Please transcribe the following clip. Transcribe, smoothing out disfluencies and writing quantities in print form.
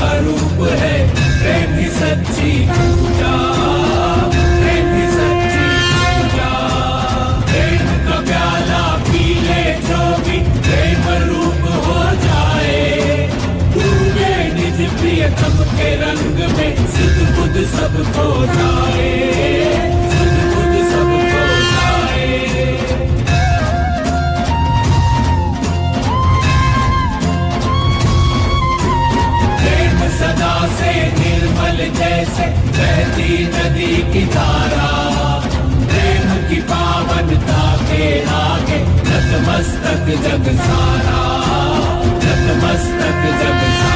का रूप है प्रेम ही सच्ची पूजा, प्रेम ही सच्ची पूजा। प्रेम का प्याला पी ले जो भी प्रेम रूप हो जाए, डूबे निज प्रियतम के रंग में सुध बुध सब खो जाए, सुध बुध सब खो जाए। प्रेम सदा से निर्मल जैसे बहती नदी की धारा, प्रेम की पावनता के आगे नतमस्तक जग सारा, नतमस्तक जग सारा।